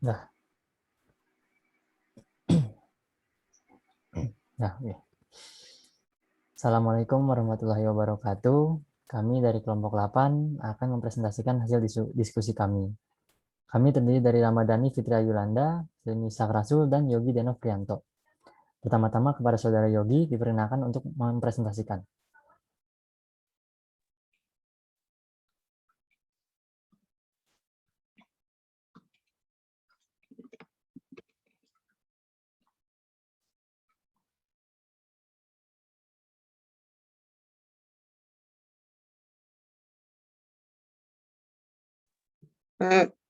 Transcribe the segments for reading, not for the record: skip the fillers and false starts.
Nah, nah, ya. Assalamualaikum warahmatullahi wabarakatuh. Kami dari kelompok 8 akan mempresentasikan hasil diskusi kami. Kami terdiri dari Ramadhani Fitria Yulanda, Zeni Sakrasul, dan Yogi Denov Prianto. Pertama-tama kepada Saudara Yogi diperkenalkan untuk mempresentasikan.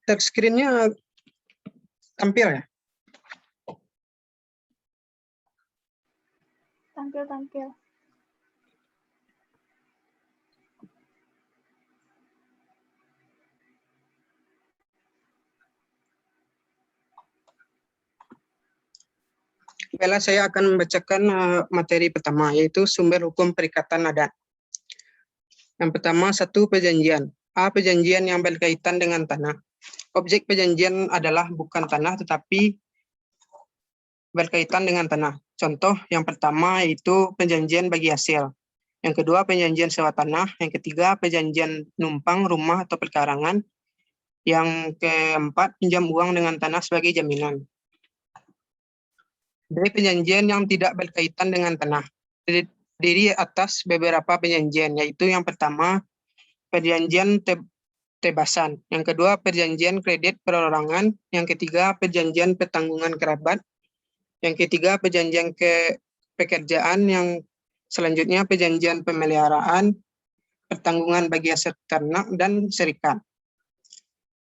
Touch screen-nya tampil ya? Tampil. Baiklah, saya akan membacakan materi pertama, yaitu sumber hukum perikatan adat. Yang pertama, 1. Perjanjian. A. Perjanjian yang berkaitan dengan tanah. Objek perjanjian adalah bukan tanah, tetapi berkaitan dengan tanah. Contoh yang pertama yaitu perjanjian bagi hasil. Yang kedua, perjanjian sewa tanah. Yang ketiga, perjanjian numpang rumah atau perkarangan. Yang keempat, pinjam uang dengan tanah sebagai jaminan. Dari perjanjian yang tidak berkaitan dengan tanah, terdiri atas beberapa perjanjian, yaitu yang pertama, perjanjian tebasan. Yang kedua, perjanjian kredit perorangan. Yang ketiga, perjanjian pertanggungan kerabat. Yang ketiga, perjanjian pekerjaan. Yang selanjutnya, perjanjian pemeliharaan, pertanggungan bagi aset ternak, dan serikat.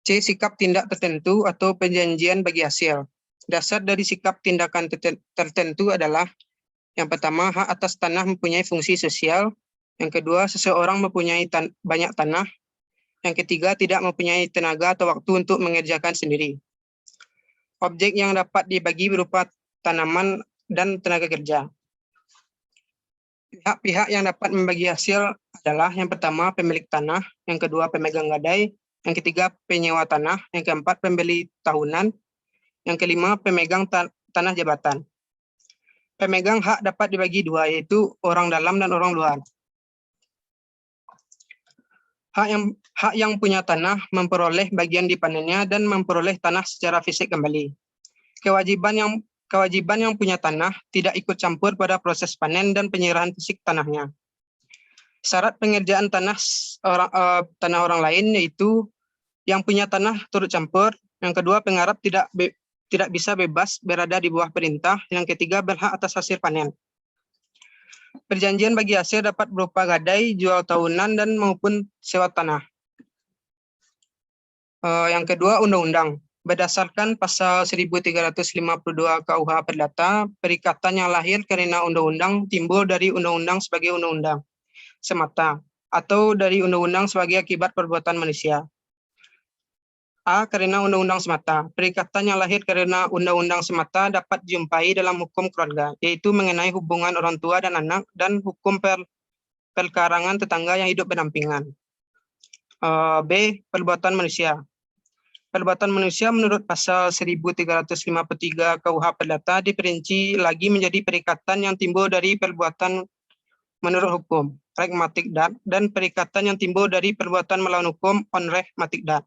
C. Sikap tindak tertentu atau perjanjian bagi hasil. Dasar dari sikap tindakan tertentu adalah yang pertama, hak atas tanah mempunyai fungsi sosial. Yang kedua, seseorang mempunyai banyak tanah. Yang ketiga, tidak mempunyai tenaga atau waktu untuk mengerjakan sendiri. Objek yang dapat dibagi berupa tanaman dan tenaga kerja. Pihak-pihak yang dapat membagi hasil adalah yang pertama, pemilik tanah. Yang kedua, pemegang gadai. Yang ketiga, penyewa tanah. Yang keempat, pembeli tahunan. Yang kelima, pemegang tanah jabatan. Pemegang hak dapat dibagi dua, yaitu orang dalam dan orang luar. Hak yang punya tanah memperoleh bagian dipanennya dan memperoleh tanah secara fisik kembali. Kewajiban yang punya tanah tidak ikut campur pada proses panen dan penyerahan fisik tanahnya. Syarat pengerjaan tanah orang lain yaitu yang punya tanah turut campur. Yang kedua, penggarap tidak bisa bebas berada di bawah perintah. Yang ketiga, berhak atas hasil panen. Perjanjian bagi hasil dapat berupa gadai, jual tahunan, dan maupun sewa tanah. Yang kedua, undang-undang. Berdasarkan pasal 1352 KUH Perdata, perikatan yang lahir karena undang-undang timbul dari undang-undang sebagai undang-undang semata atau dari undang-undang sebagai akibat perbuatan manusia. A. Karena undang-undang semata. Perikatan yang lahir karena undang-undang semata dapat dijumpai dalam hukum keluarga, yaitu mengenai hubungan orang tua dan anak, dan hukum perkarangan tetangga yang hidup berdampingan. B. Perbuatan manusia. Perbuatan manusia menurut pasal 1353 KUH Perdata diperinci lagi menjadi perikatan yang timbul dari perbuatan menurut hukum, rek matik dat, dan perikatan yang timbul dari perbuatan melawan hukum, on rek matik dat.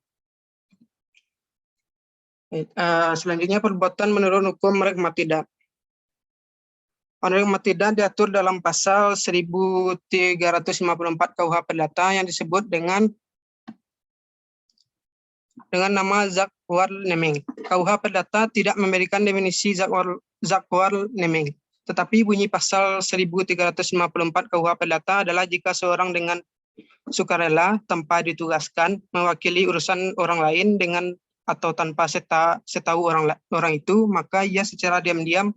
Selanjutnya, perbuatan menurut hukum rek matik dat. On rek matik dat diatur dalam pasal 1354 KUH Perdata yang disebut dengan nama zakwar naming. KUH Perdata tidak memberikan definisi zakwar naming. Tetapi bunyi pasal 1354 KUH Perdata adalah jika seorang dengan sukarela tanpa ditugaskan mewakili urusan orang lain dengan atau tanpa setahu orang itu, maka ia secara diam-diam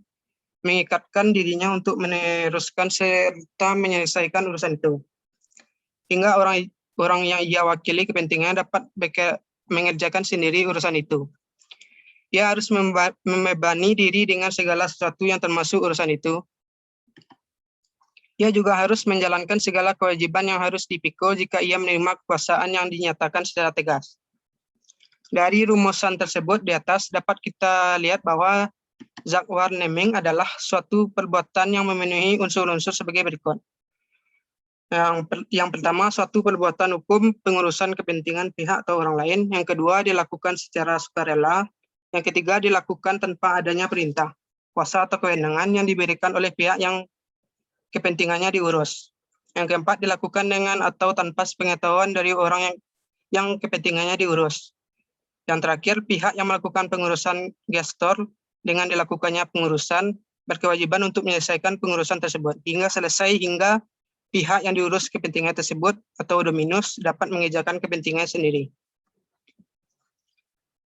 mengikatkan dirinya untuk meneruskan serta menyelesaikan urusan itu. Hingga orang yang ia wakili kepentingannya dapat mengerjakan sendiri urusan itu. Ia harus membebani diri dengan segala sesuatu yang termasuk urusan itu. Ia juga harus menjalankan segala kewajiban yang harus dipikul jika ia menerima kekuasaan yang dinyatakan secara tegas. Dari rumusan tersebut di atas dapat kita lihat bahwa Zakwar naming adalah suatu perbuatan yang memenuhi unsur-unsur sebagai berikut. Yang pertama, suatu perbuatan hukum pengurusan kepentingan pihak atau orang lain. Yang kedua, dilakukan secara sukarela. Yang ketiga, dilakukan tanpa adanya perintah, kuasa atau kewenangan yang diberikan oleh pihak yang kepentingannya diurus. Yang keempat, dilakukan dengan atau tanpa sepengetahuan dari orang yang kepentingannya diurus. Yang terakhir, pihak yang melakukan pengurusan gestor dengan dilakukannya pengurusan berkewajiban untuk menyelesaikan pengurusan tersebut hingga selesai, hingga pihak yang diurus kepentingan tersebut atau dominus dapat mengerjakan kepentingan sendiri.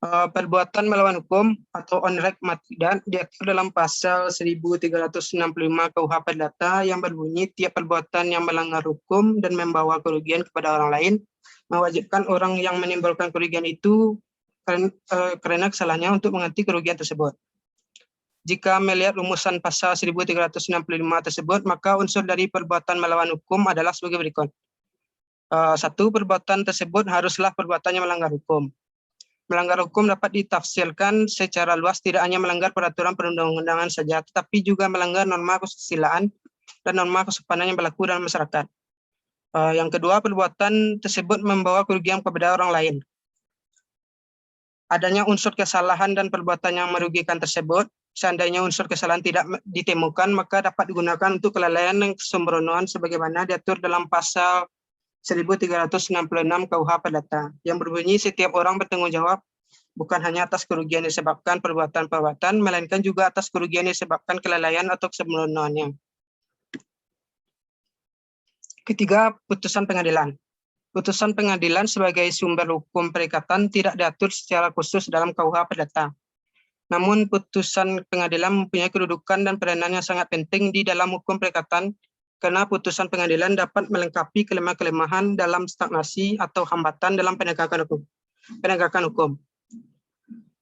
Perbuatan melawan hukum atau onrek matidan diatur dalam pasal 1365 KUH Perdata yang berbunyi tiap perbuatan yang melanggar hukum dan membawa kerugian kepada orang lain mewajibkan orang yang menimbulkan kerugian itu karena kesalahannya untuk mengganti kerugian tersebut. Jika melihat rumusan pasal 1365 tersebut, maka unsur dari perbuatan melawan hukum adalah sebagai berikut. Satu, perbuatan tersebut haruslah perbuatan yang melanggar hukum. Melanggar hukum dapat ditafsirkan secara luas, tidak hanya melanggar peraturan perundang-undangan saja, tetapi juga melanggar norma kesusilaan dan norma kesopanan yang berlaku dalam masyarakat. Yang kedua, perbuatan tersebut membawa kerugian kepada orang lain. Adanya unsur kesalahan dan perbuatan yang merugikan tersebut, seandainya unsur kesalahan tidak ditemukan, maka dapat digunakan untuk kelalaian dan kesembronoan sebagaimana diatur dalam pasal 1366 KUH Perdata, yang berbunyi setiap orang bertanggung jawab bukan hanya atas kerugian disebabkan perbuatan-perbuatan, melainkan juga atas kerugian disebabkan kelalaian atau kesembronoannya. Ketiga, putusan pengadilan. Putusan pengadilan sebagai sumber hukum perikatan tidak diatur secara khusus dalam KUH Perdata. Namun putusan pengadilan mempunyai kedudukan dan peranan yang sangat penting di dalam hukum perikatan karena putusan pengadilan dapat melengkapi kelemahan-kelemahan dalam stagnasi atau hambatan dalam penegakan hukum.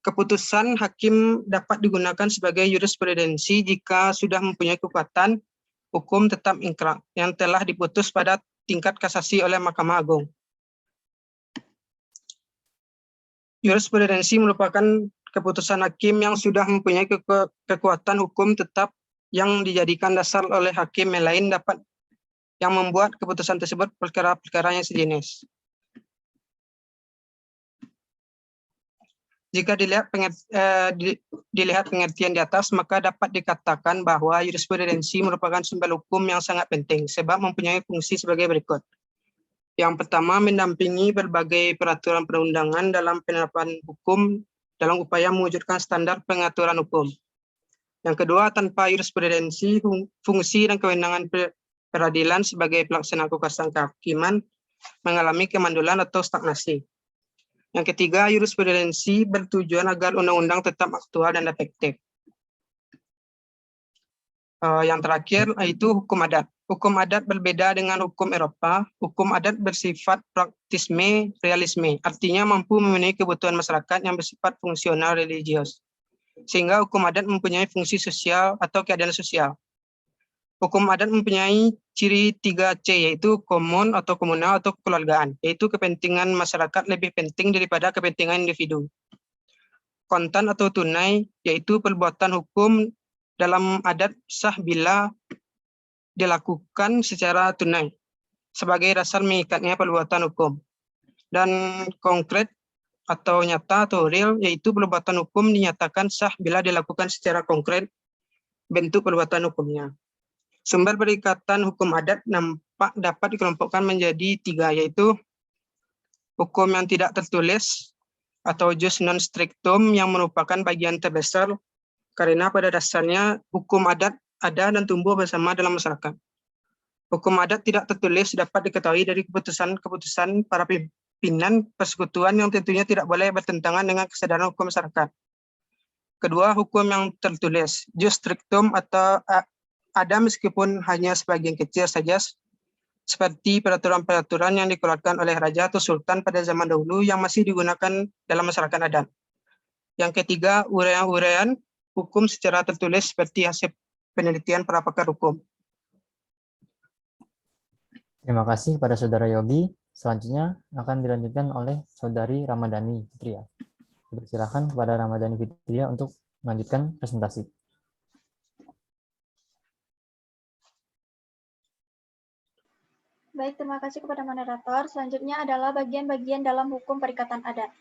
Keputusan hakim dapat digunakan sebagai jurisprudensi jika sudah mempunyai kekuatan hukum tetap ingkrah yang telah diputus pada tingkat kasasi oleh Mahkamah Agung. Jurisprudensi merupakan keputusan hakim yang sudah mempunyai kekuatan hukum tetap yang dijadikan dasar oleh hakim yang lain yang membuat keputusan tersebut perkara-perkara yang sejenis. Jika dilihat pengertian di atas, maka dapat dikatakan bahwa jurisprudensi merupakan sumber hukum yang sangat penting sebab mempunyai fungsi sebagai berikut. Yang pertama, mendampingi berbagai peraturan perundangan dalam penerapan hukum dalam upaya mewujudkan standar pengaturan hukum. Yang kedua, tanpa jurisprudensi, fungsi dan kewenangan peradilan sebagai pelaksana kekuasaan kehakiman mengalami kemandulan atau stagnasi. Yang ketiga, jurisprudensi bertujuan agar undang-undang tetap aktual dan efektif. Yang terakhir, yaitu hukum adat. Hukum adat berbeda dengan hukum Eropa. Hukum adat bersifat praktisme realisme, artinya mampu memenuhi kebutuhan masyarakat yang bersifat fungsional religius. Sehingga hukum adat mempunyai fungsi sosial atau keadilan sosial. Hukum adat mempunyai ciri 3C, yaitu komun atau komunal atau kekeluargaan, yaitu kepentingan masyarakat lebih penting daripada kepentingan individu. Kontan atau tunai, yaitu perbuatan hukum dalam adat sah bila dilakukan secara tunai sebagai dasar mengikatnya perbuatan hukum. Dan konkret atau nyata atau real, yaitu perbuatan hukum dinyatakan sah bila dilakukan secara konkret bentuk perbuatan hukumnya. Sumber perikatan hukum adat dapat dikelompokkan menjadi 3, yaitu hukum yang tidak tertulis atau jus non strictum yang merupakan bagian terbesar karena pada dasarnya hukum adat ada dan tumbuh bersama dalam masyarakat. Hukum adat tidak tertulis dapat diketahui dari keputusan para pimpinan persekutuan yang tentunya tidak boleh bertentangan dengan kesadaran hukum masyarakat. Kedua, hukum yang tertulis, jus strictum atau ada meskipun hanya sebagian kecil saja, seperti peraturan-peraturan yang dikeluarkan oleh raja atau sultan pada zaman dahulu yang masih digunakan dalam masyarakat adat. Yang ketiga, uraian-uraian hukum secara tertulis seperti hasil penelitian para pakar hukum. Terima kasih kepada Saudara Yogi. Selanjutnya akan dilanjutkan oleh Saudari Ramadhani Fitria. Silakan kepada Ramadhani Fitria untuk melanjutkan presentasi. Baik, terima kasih kepada moderator. Selanjutnya adalah bagian-bagian dalam hukum perikatan adat.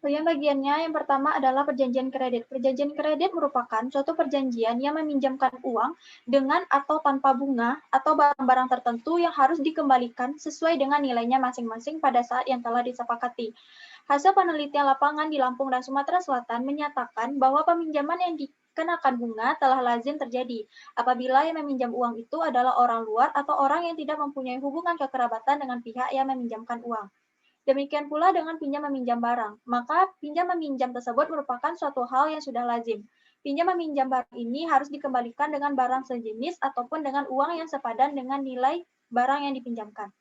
Bagian-bagiannya yang pertama adalah perjanjian kredit. Perjanjian kredit merupakan suatu perjanjian yang meminjamkan uang dengan atau tanpa bunga atau barang-barang tertentu yang harus dikembalikan sesuai dengan nilainya masing-masing pada saat yang telah disepakati. Hasil penelitian lapangan di Lampung dan Sumatera Selatan menyatakan bahwa peminjaman yang dikenakan bunga telah lazim terjadi apabila yang meminjam uang itu adalah orang luar atau orang yang tidak mempunyai hubungan kekerabatan dengan pihak yang meminjamkan uang. Demikian pula dengan pinjam meminjam barang, maka pinjam meminjam tersebut merupakan suatu hal yang sudah lazim. Pinjam meminjam barang ini harus dikembalikan dengan barang sejenis ataupun dengan uang yang sepadan dengan nilai barang yang dipinjamkan.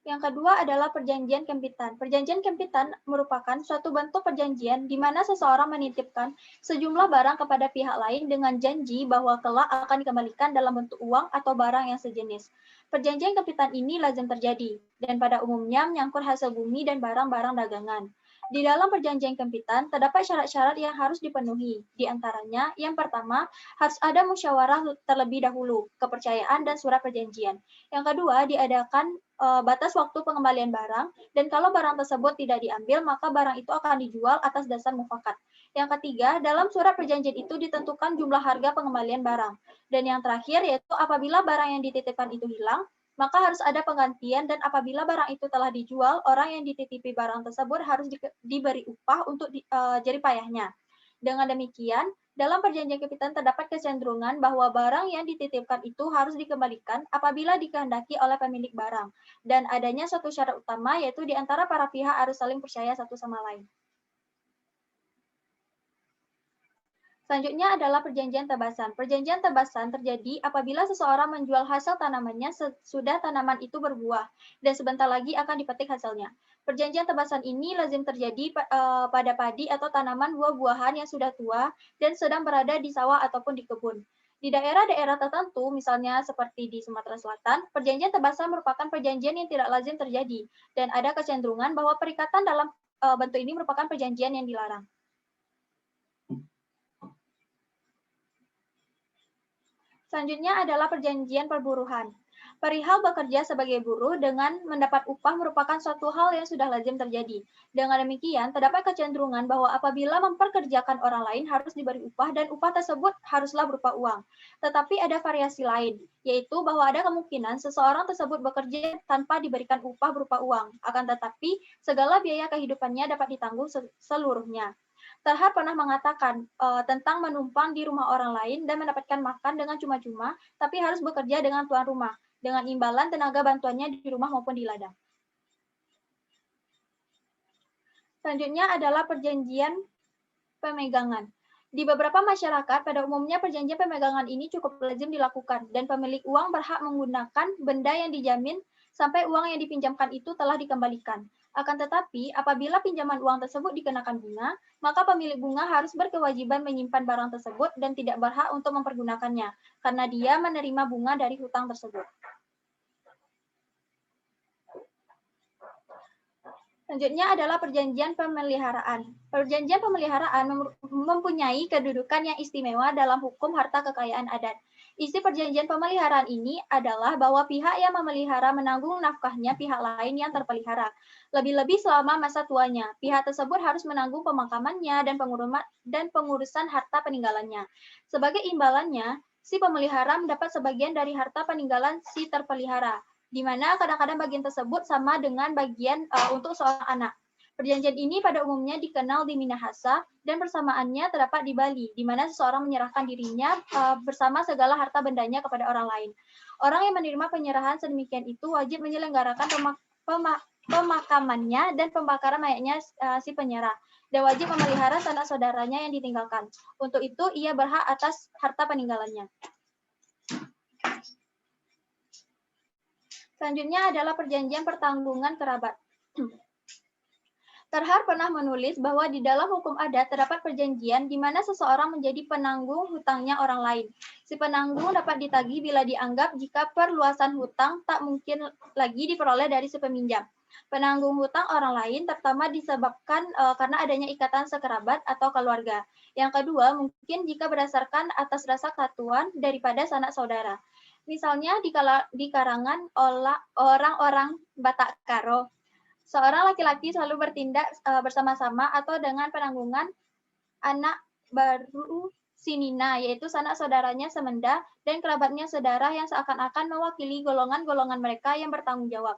Yang kedua adalah perjanjian kempitan. Perjanjian kempitan merupakan suatu bentuk perjanjian di mana seseorang menitipkan sejumlah barang kepada pihak lain dengan janji bahwa kelak akan dikembalikan dalam bentuk uang atau barang yang sejenis. Perjanjian kempitan ini lazim terjadi dan pada umumnya menyangkut hasil bumi dan barang-barang dagangan. Di dalam perjanjian kempitan terdapat syarat-syarat yang harus dipenuhi. Di antaranya, yang pertama, harus ada musyawarah terlebih dahulu, kepercayaan dan surat perjanjian. Yang kedua, diadakan batas waktu pengembalian barang, dan kalau barang tersebut tidak diambil, maka barang itu akan dijual atas dasar mufakat. Yang ketiga, dalam surat perjanjian itu ditentukan jumlah harga pengembalian barang. Dan yang terakhir, yaitu apabila barang yang dititipkan itu hilang, maka harus ada penggantian, dan apabila barang itu telah dijual, orang yang dititipi barang tersebut harus diberi upah untuk jerih payahnya. Dengan demikian, dalam perjanjian kempitan terdapat kecenderungan bahwa barang yang dititipkan itu harus dikembalikan apabila dikehendaki oleh pemilik barang. Dan adanya suatu syarat utama, yaitu di antara para pihak harus saling percaya satu sama lain. Selanjutnya adalah perjanjian tebasan. Perjanjian tebasan terjadi apabila seseorang menjual hasil tanamannya sesudah tanaman itu berbuah dan sebentar lagi akan dipetik hasilnya. Perjanjian tebasan ini lazim terjadi pada padi atau tanaman buah-buahan yang sudah tua dan sedang berada di sawah ataupun di kebun. Di daerah-daerah tertentu, misalnya seperti di Sumatera Selatan, perjanjian tebasan merupakan perjanjian yang tidak lazim terjadi dan ada kecenderungan bahwa perikatan dalam bentuk ini merupakan perjanjian yang dilarang. Selanjutnya adalah perjanjian perburuhan. Perihal bekerja sebagai buruh dengan mendapat upah merupakan suatu hal yang sudah lazim terjadi. Dengan demikian, terdapat kecenderungan bahwa apabila memperkerjakan orang lain harus diberi upah dan upah tersebut haruslah berupa uang. Tetapi ada variasi lain, yaitu bahwa ada kemungkinan seseorang tersebut bekerja tanpa diberikan upah berupa uang. Akan tetapi, segala biaya kehidupannya dapat ditanggung seluruhnya. Terhad pernah mengatakan tentang menumpang di rumah orang lain dan mendapatkan makan dengan cuma-cuma, tapi harus bekerja dengan tuan rumah, dengan imbalan tenaga bantuannya di rumah maupun di ladang. Selanjutnya adalah perjanjian pemegangan. Di beberapa masyarakat, pada umumnya perjanjian pemegangan ini cukup lazim dilakukan, dan pemilik uang berhak menggunakan benda yang dijamin sampai uang yang dipinjamkan itu telah dikembalikan. Akan tetapi, apabila pinjaman uang tersebut dikenakan bunga, maka pemilik bunga harus berkewajiban menyimpan barang tersebut dan tidak berhak untuk mempergunakannya, karena dia menerima bunga dari hutang tersebut. Selanjutnya adalah perjanjian pemeliharaan. Perjanjian pemeliharaan mempunyai kedudukan yang istimewa dalam hukum harta kekayaan adat. Isi perjanjian pemeliharaan ini adalah bahwa pihak yang memelihara menanggung nafkahnya pihak lain yang terpelihara. Lebih-lebih selama masa tuanya, pihak tersebut harus menanggung pemakamannya dan pengurusan harta peninggalannya. Sebagai imbalannya, si pemelihara mendapat sebagian dari harta peninggalan si terpelihara, di mana kadang-kadang bagian tersebut sama dengan bagian untuk seorang anak. Perjanjian ini pada umumnya dikenal di Minahasa dan persamaannya terdapat di Bali, di mana seseorang menyerahkan dirinya bersama segala harta bendanya kepada orang lain. Orang yang menerima penyerahan sedemikian itu wajib menyelenggarakan pemakamannya dan pembakaran mayatnya si penyerah, dan wajib memelihara sanak saudaranya yang ditinggalkan. Untuk itu, ia berhak atas harta peninggalannya. Selanjutnya adalah perjanjian pertanggungan kerabat. Terhar pernah menulis bahwa di dalam hukum adat terdapat perjanjian di mana seseorang menjadi penanggung hutangnya orang lain. Si penanggung dapat ditagih bila dianggap jika perluasan hutang tak mungkin lagi diperoleh dari si peminjam. Penanggung hutang orang lain terutama disebabkan karena adanya ikatan sekerabat atau keluarga. Yang kedua, mungkin jika berdasarkan atas rasa kesatuan daripada sanak saudara. Misalnya di karangan orang-orang Batak Karo, seorang laki-laki selalu bertindak bersama-sama atau dengan penanggungan anak baru Sinina, yaitu sanak saudaranya semenda dan kerabatnya saudara yang seakan-akan mewakili golongan-golongan mereka yang bertanggung jawab.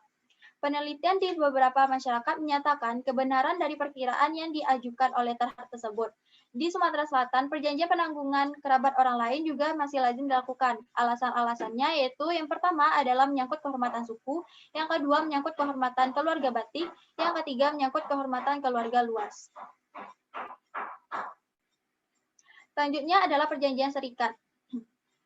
Penelitian di beberapa masyarakat menyatakan kebenaran dari perkiraan yang diajukan oleh terhad tersebut. Di Sumatera Selatan, perjanjian penanggungan kerabat orang lain juga masih lazim dilakukan. Alasan-alasannya yaitu yang pertama adalah menyangkut kehormatan suku, yang kedua menyangkut kehormatan keluarga batik, yang ketiga menyangkut kehormatan keluarga luas. Selanjutnya adalah perjanjian serikat.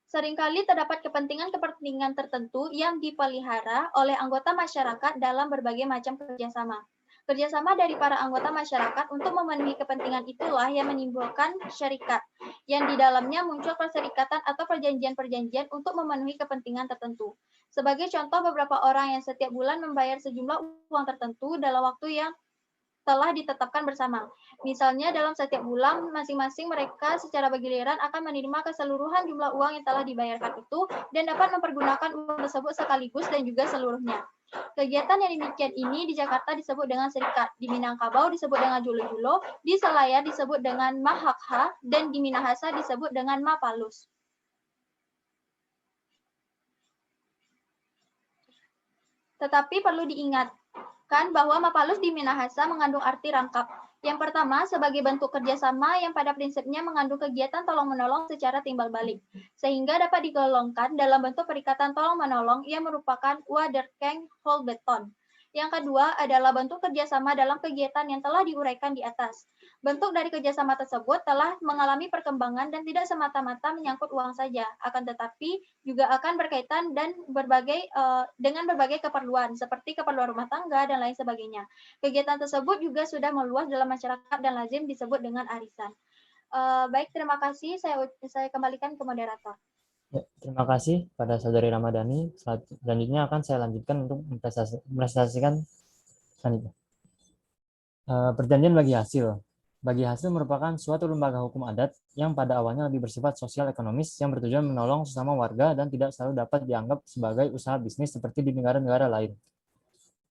Seringkali terdapat kepentingan-kepentingan tertentu yang dipelihara oleh anggota masyarakat dalam berbagai macam kerjasama. Kerjasama dari para anggota masyarakat untuk memenuhi kepentingan itulah yang menimbulkan syarikat, yang di dalamnya muncul perserikatan atau perjanjian-perjanjian untuk memenuhi kepentingan tertentu. Sebagai contoh, beberapa orang yang setiap bulan membayar sejumlah uang tertentu dalam waktu yang telah ditetapkan bersama. Misalnya dalam setiap bulan masing-masing mereka secara bergiliran akan menerima keseluruhan jumlah uang yang telah dibayarkan itu dan dapat mempergunakan uang tersebut sekaligus dan juga seluruhnya. Kegiatan yang demikian ini di Jakarta disebut dengan serikat, di Minangkabau disebut dengan julo-julo, di Selayar disebut dengan mahakha, dan di Minahasa disebut dengan mapalus. Tetapi perlu diingatkan bahwa mapalus di Minahasa mengandung arti rangkap. Yang pertama, sebagai bentuk kerjasama yang pada prinsipnya mengandung kegiatan tolong-menolong secara timbal balik, sehingga dapat digolongkan dalam bentuk perikatan tolong-menolong yang merupakan waderkeng holbeton. Yang kedua adalah bentuk kerjasama dalam kegiatan yang telah diuraikan di atas. Bentuk dari kerjasama tersebut telah mengalami perkembangan dan tidak semata-mata menyangkut uang saja, akan tetapi juga akan berkaitan dan dengan berbagai keperluan, seperti keperluan rumah tangga dan lain sebagainya. Kegiatan tersebut juga sudah meluas dalam masyarakat dan lazim disebut dengan arisan. Baik, terima kasih. Saya kembalikan ke moderator. Ya, terima kasih pada Saudari Ramadhani. Selanjutnya akan saya lanjutkan untuk mempresentasikan selanjutnya. Perjanjian bagi hasil. Bagi hasil merupakan suatu lembaga hukum adat yang pada awalnya lebih bersifat sosial ekonomis yang bertujuan menolong sesama warga dan tidak selalu dapat dianggap sebagai usaha bisnis seperti di negara-negara lain.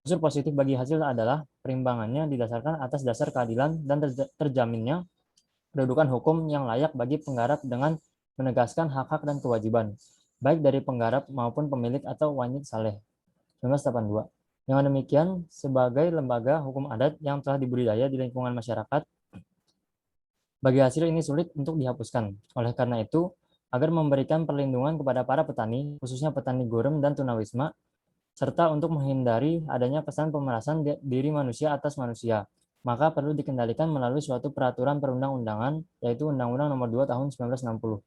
Unsur positif bagi hasil adalah perimbangannya didasarkan atas dasar keadilan dan terjaminnya kedudukan hukum yang layak bagi penggarap dengan menegaskan hak-hak dan kewajiban, baik dari penggarap maupun pemilik atau wajib saleh. 1982. Dengan demikian, sebagai lembaga hukum adat yang telah dibudidaya di lingkungan masyarakat, bagi hasil ini sulit untuk dihapuskan. Oleh karena itu, agar memberikan perlindungan kepada para petani, khususnya petani gurem dan tunawisma, serta untuk menghindari adanya kesan pemerasan diri manusia atas manusia, maka perlu dikendalikan melalui suatu peraturan perundang-undangan, yaitu Undang-Undang Nomor 2 Tahun 1960.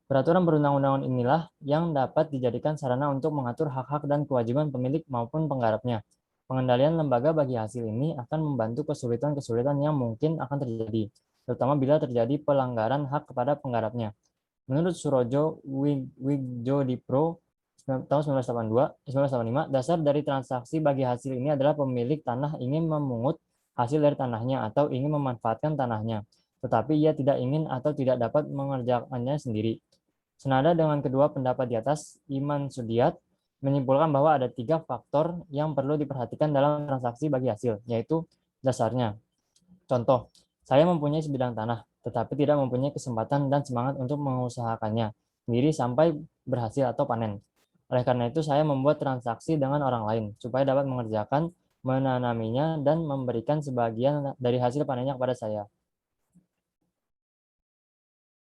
Peraturan perundang-undangan inilah yang dapat dijadikan sarana untuk mengatur hak-hak dan kewajiban pemilik maupun penggarapnya. Pengendalian lembaga bagi hasil ini akan membantu kesulitan-kesulitan yang mungkin akan terjadi, terutama bila terjadi pelanggaran hak kepada penggarapnya. Menurut Surojo Wigjodipro tahun 1985, dasar dari transaksi bagi hasil ini adalah pemilik tanah ingin memungut hasil dari tanahnya atau ingin memanfaatkan tanahnya, tetapi ia tidak ingin atau tidak dapat mengerjakannya sendiri. Senada dengan kedua pendapat di atas, Iman Sudiat menyimpulkan bahwa ada 3 faktor yang perlu diperhatikan dalam transaksi bagi hasil, yaitu dasarnya. Contoh, saya mempunyai sebidang tanah, tetapi tidak mempunyai kesempatan dan semangat untuk mengusahakannya sendiri sampai berhasil atau panen. Oleh karena itu, saya membuat transaksi dengan orang lain, supaya dapat mengerjakan, menanaminya, dan memberikan sebagian dari hasil panennya kepada saya.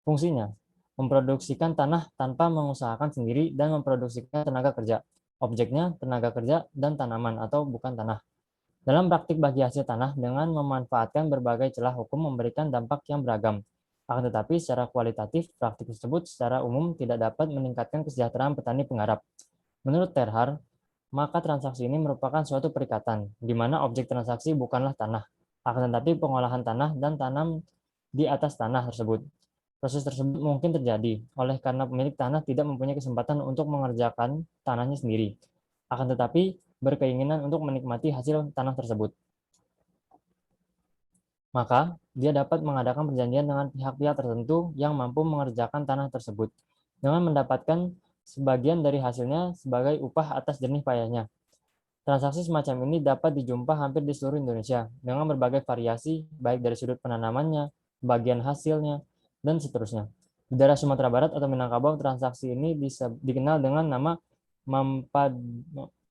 Fungsinya, memproduksikan tanah tanpa mengusahakan sendiri dan memproduksikan tenaga kerja. Objeknya tenaga kerja dan tanaman atau bukan tanah. Dalam praktik bagi hasil tanah dengan memanfaatkan berbagai celah hukum memberikan dampak yang beragam. Akan tetapi secara kualitatif, praktik tersebut secara umum tidak dapat meningkatkan kesejahteraan petani penggarap. Menurut Terhar, maka transaksi ini merupakan suatu perikatan, di mana objek transaksi bukanlah tanah, akan tetapi pengolahan tanah dan tanam di atas tanah tersebut. Proses tersebut mungkin terjadi oleh karena pemilik tanah tidak mempunyai kesempatan untuk mengerjakan tanahnya sendiri, akan tetapi berkeinginan untuk menikmati hasil tanah tersebut. Maka, dia dapat mengadakan perjanjian dengan pihak-pihak tertentu yang mampu mengerjakan tanah tersebut, dengan mendapatkan sebagian dari hasilnya sebagai upah atas jernih payahnya. Transaksi semacam ini dapat dijumpa hampir di seluruh Indonesia, dengan berbagai variasi, baik dari sudut penanamannya, bagian hasilnya, dan seterusnya. Di daerah Sumatera Barat atau Minangkabau, transaksi ini dikenal dengan nama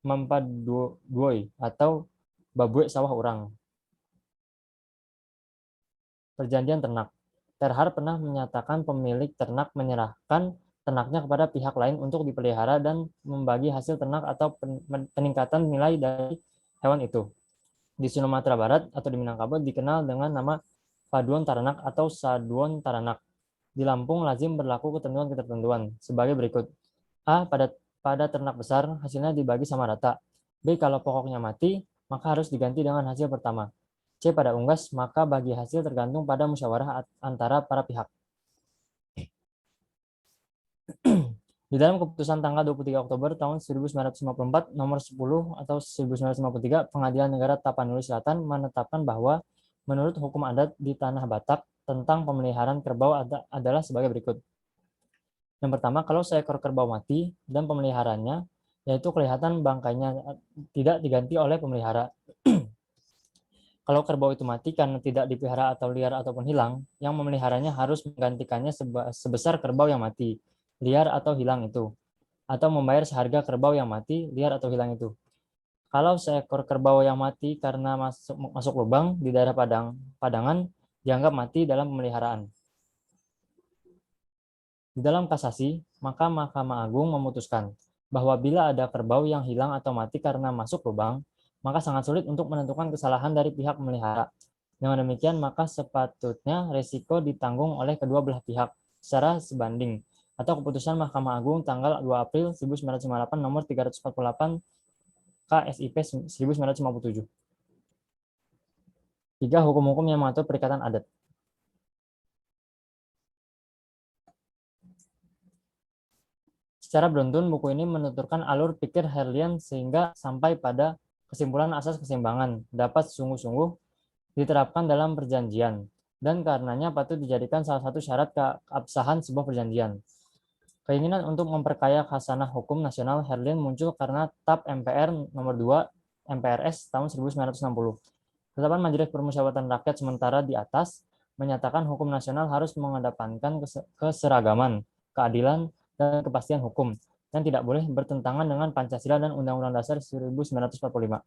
Mampaduoi atau Babue Sawah Urang. Perjanjian ternak. Terhar pernah menyatakan pemilik ternak menyerahkan ternaknya kepada pihak lain untuk dipelihara dan membagi hasil ternak atau peningkatan nilai dari hewan itu. Di Sumatera Barat atau di Minangkabau dikenal dengan nama paduan taranak atau saduan taranak. Di Lampung lazim berlaku ketentuan-ketentuan sebagai berikut. A. Pada ternak besar hasilnya dibagi sama rata. B. Kalau pokoknya mati, maka harus diganti dengan hasil pertama. C. Pada unggas, maka bagi hasil tergantung pada musyawarah antara para pihak. Di dalam keputusan tanggal 23 Oktober tahun 1954 nomor 10 atau 1953, Pengadilan Negara Tapanuli Selatan menetapkan bahwa menurut hukum adat di Tanah Batak tentang pemeliharaan kerbau adalah sebagai berikut. Yang pertama, kalau seekor kerbau mati dan pemeliharaannya, yaitu kelihatan bangkainya tidak diganti oleh pemelihara. Kalau kerbau itu mati karena tidak dipelihara atau liar ataupun hilang, yang memeliharanya harus menggantikannya sebesar kerbau yang mati, liar atau hilang itu, atau membayar seharga kerbau yang mati, liar atau hilang itu. Kalau seekor kerbau yang mati karena masuk lubang di daerah padangan, dianggap mati dalam pemeliharaan. Di dalam kasasi, maka Mahkamah Agung memutuskan bahwa bila ada kerbau yang hilang atau mati karena masuk lubang, maka sangat sulit untuk menentukan kesalahan dari pihak memelihara. Dengan demikian, maka sepatutnya resiko ditanggung oleh kedua belah pihak secara sebanding, atau keputusan Mahkamah Agung tanggal 2 April 1958 nomor 348 KSIP 1957. 3. Hukum-hukum yang mengatur perikatan adat. Secara beruntun, buku ini menuturkan alur pikir Herlian sehingga sampai pada kesimpulan asas keseimbangan dapat sungguh-sungguh diterapkan dalam perjanjian, dan karenanya patut dijadikan salah satu syarat keabsahan sebuah perjanjian. Keinginan untuk memperkaya khasanah hukum nasional Herlian muncul karena TAP MPR nomor 2 MPRS tahun 1960. Ketetapan Majelis Permusyawaratan Rakyat sementara di atas menyatakan hukum nasional harus mengedepankan keseragaman, keadilan, dan kepastian hukum, dan tidak boleh bertentangan dengan Pancasila dan Undang-Undang Dasar 1945.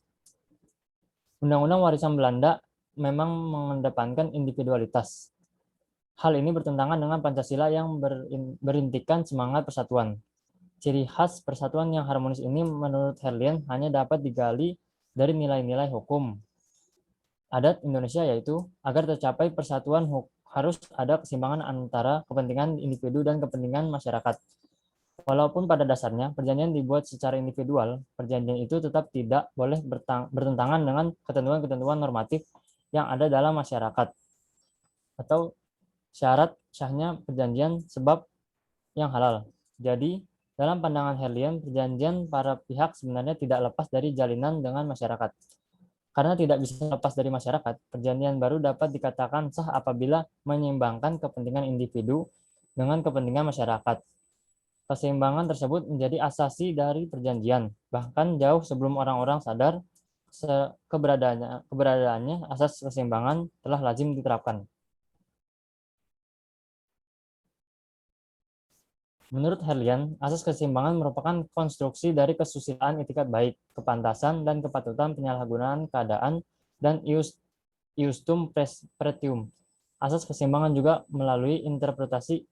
Undang-Undang Warisan Belanda memang mengedepankan individualitas. Hal ini bertentangan dengan Pancasila yang berintikan semangat persatuan. Ciri khas persatuan yang harmonis ini menurut Herlian hanya dapat digali dari nilai-nilai hukum adat Indonesia, yaitu agar tercapai persatuan harus ada keseimbangan antara kepentingan individu dan kepentingan masyarakat. Walaupun pada dasarnya perjanjian dibuat secara individual, perjanjian itu tetap tidak boleh bertentangan dengan ketentuan-ketentuan normatif yang ada dalam masyarakat atau syarat sahnya perjanjian sebab yang halal. Jadi, dalam pandangan Herlian, perjanjian para pihak sebenarnya tidak lepas dari jalinan dengan masyarakat. Karena tidak bisa lepas dari masyarakat, perjanjian baru dapat dikatakan sah apabila menyeimbangkan kepentingan individu dengan kepentingan masyarakat. Keseimbangan tersebut menjadi asasi dari perjanjian, bahkan jauh sebelum orang-orang sadar keberadaannya, asas keseimbangan telah lazim diterapkan. Menurut Herlian, asas keseimbangan merupakan konstruksi dari kesusilaan etikat baik, kepantasan, dan kepatutan penyalahgunaan keadaan, dan iustum pretium. Asas keseimbangan juga melalui interpretasi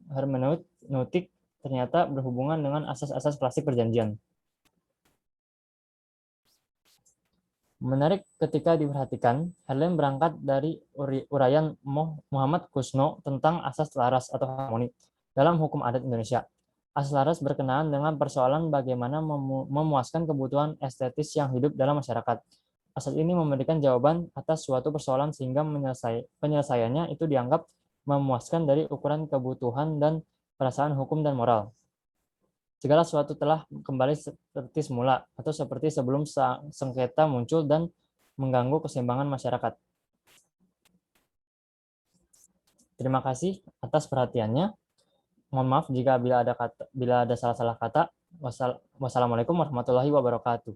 hermeneutik ternyata berhubungan dengan asas-asas klasik perjanjian. Menarik ketika diperhatikan, Herlian berangkat dari uraian Muhammad Kusno tentang asas laras atau harmoni dalam hukum adat Indonesia. Aslaras berkenaan dengan persoalan bagaimana memuaskan kebutuhan estetis yang hidup dalam masyarakat. Asas ini memberikan jawaban atas suatu persoalan sehingga penyelesaiannya itu dianggap memuaskan dari ukuran kebutuhan dan perasaan hukum dan moral. Segala sesuatu telah kembali seperti semula atau seperti sebelum sengketa muncul dan mengganggu keseimbangan masyarakat. Terima kasih atas perhatiannya. Mohon maaf jika bila ada salah-salah kata. Wassalamualaikum warahmatullahi wabarakatuh.